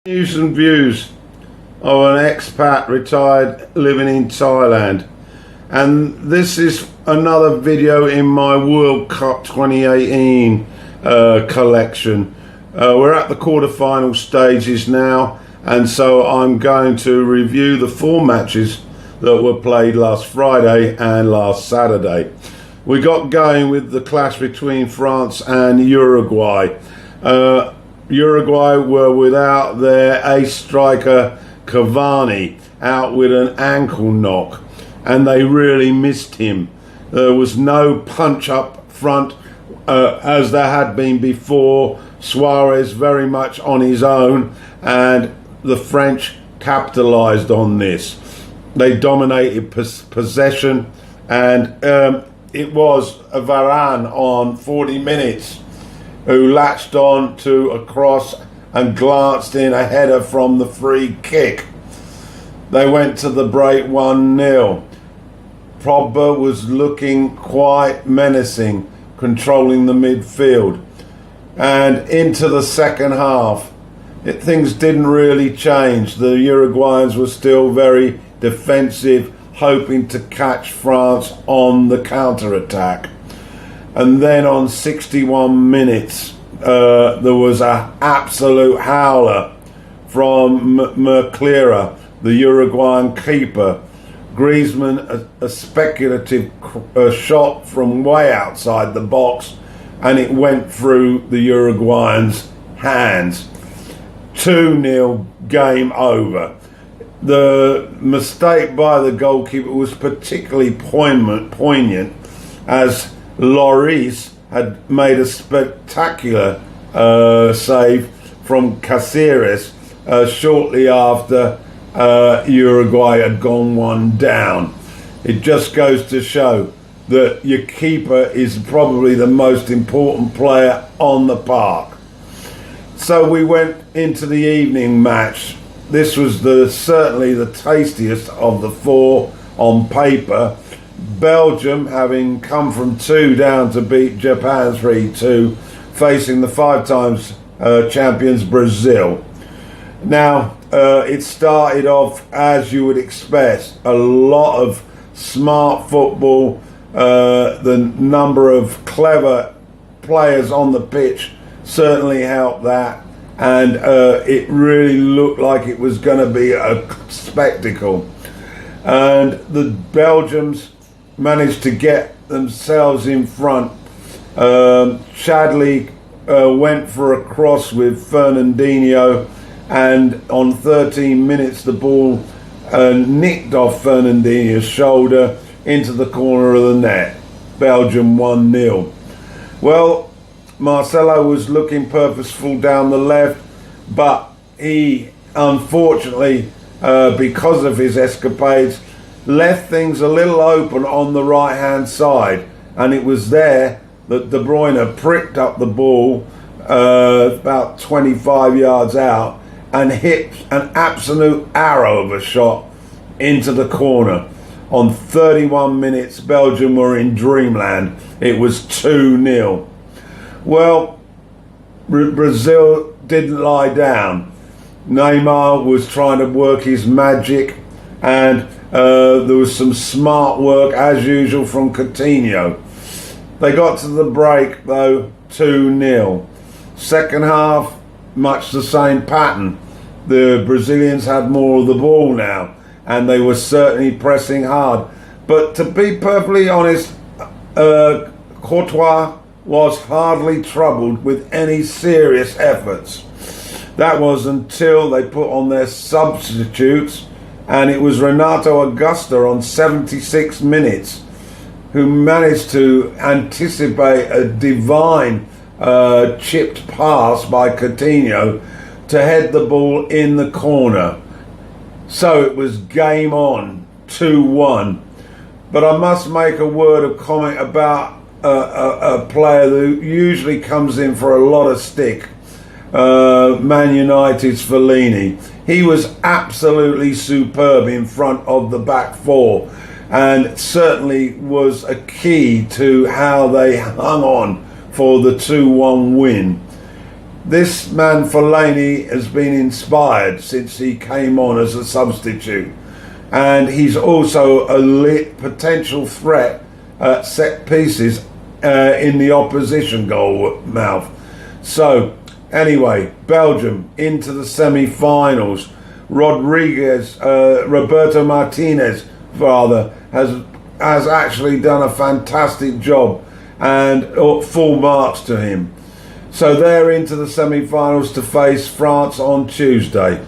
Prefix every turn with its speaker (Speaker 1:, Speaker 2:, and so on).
Speaker 1: News and views of an expat retired living in Thailand, and this is another video in my World Cup 2018 collection. We're at the quarter-final stages now, and so I'm going to review the 4 matches that were played last Friday and last Saturday. We got going with the clash between France and Uruguay. Uruguay were without their ace striker Cavani, out with an ankle knock, and they really missed him. There was no punch up front as there had been before. Suarez very much on his own, and the French capitalised on this. They dominated possession, and it was a Varane on 40 minutes who latched on to a cross and glanced in a header from the free kick. They went to the break 1-0. Pogba was looking quite menacing, controlling the midfield. And into the second half, things didn't really change. The Uruguayans were still very defensive, hoping to catch France on the counter-attack. And then on 61 minutes, there was an absolute howler from Merclera, the Uruguayan keeper. Griezmann, a speculative shot from way outside the box, and it went through the Uruguayans' hands. 2-0, game over. The mistake by the goalkeeper was particularly poignant as Lloris had made a spectacular save from Caceres shortly after Uruguay had gone 1 down. It just goes to show that your keeper is probably the most important player on the park. So we went into the evening match. This was certainly the tastiest of the 4 on paper. Belgium, having come from 2 down to beat Japan 3-2, facing the 5 times champions Brazil. Now, it started off as you would expect, a lot of smart football, the number of clever players on the pitch certainly helped that, and it really looked like it was going to be a spectacle. And the Belgians managed to get themselves in front. Chadley went for a cross with Fernandinho, and on 13 minutes the ball nicked off Fernandinho's shoulder into the corner of the net. Belgium 1-0. Well, Marcelo was looking purposeful down the left, but he unfortunately, because of his escapades, left things a little open on the right hand side, and it was there that De Bruyne pricked up the ball about 25 yards out and hit an absolute arrow of a shot into the corner. On 31 minutes, Belgium were in dreamland. It was 2-0. Well, Brazil didn't lie down. Neymar was trying to work his magic, and there was some smart work as usual from Coutinho. They got to the break though, 2-0. Second half, much the same pattern. The Brazilians had more of the ball now, and they were certainly pressing hard. But to be perfectly honest, Courtois was hardly troubled with any serious efforts. That was until they put on their substitutes, and it was Renato Augusta on 76 minutes who managed to anticipate a divine chipped pass by Coutinho to head the ball in the corner. So it was game on, 2-1. But I must make a word of comment about a player who usually comes in for a lot of stick. Man United's Fellaini. He was absolutely superb in front of the back 4, and certainly was a key to how they hung on for the 2-1 win. This man Fellaini has been inspired since he came on as a substitute, and he's also a potential threat at set pieces in the opposition goal mouth. So anyway, Belgium into the semi-finals. Roberto Martinez father has actually done a fantastic job, and full marks to him. So they're into the semi-finals to face France on Tuesday.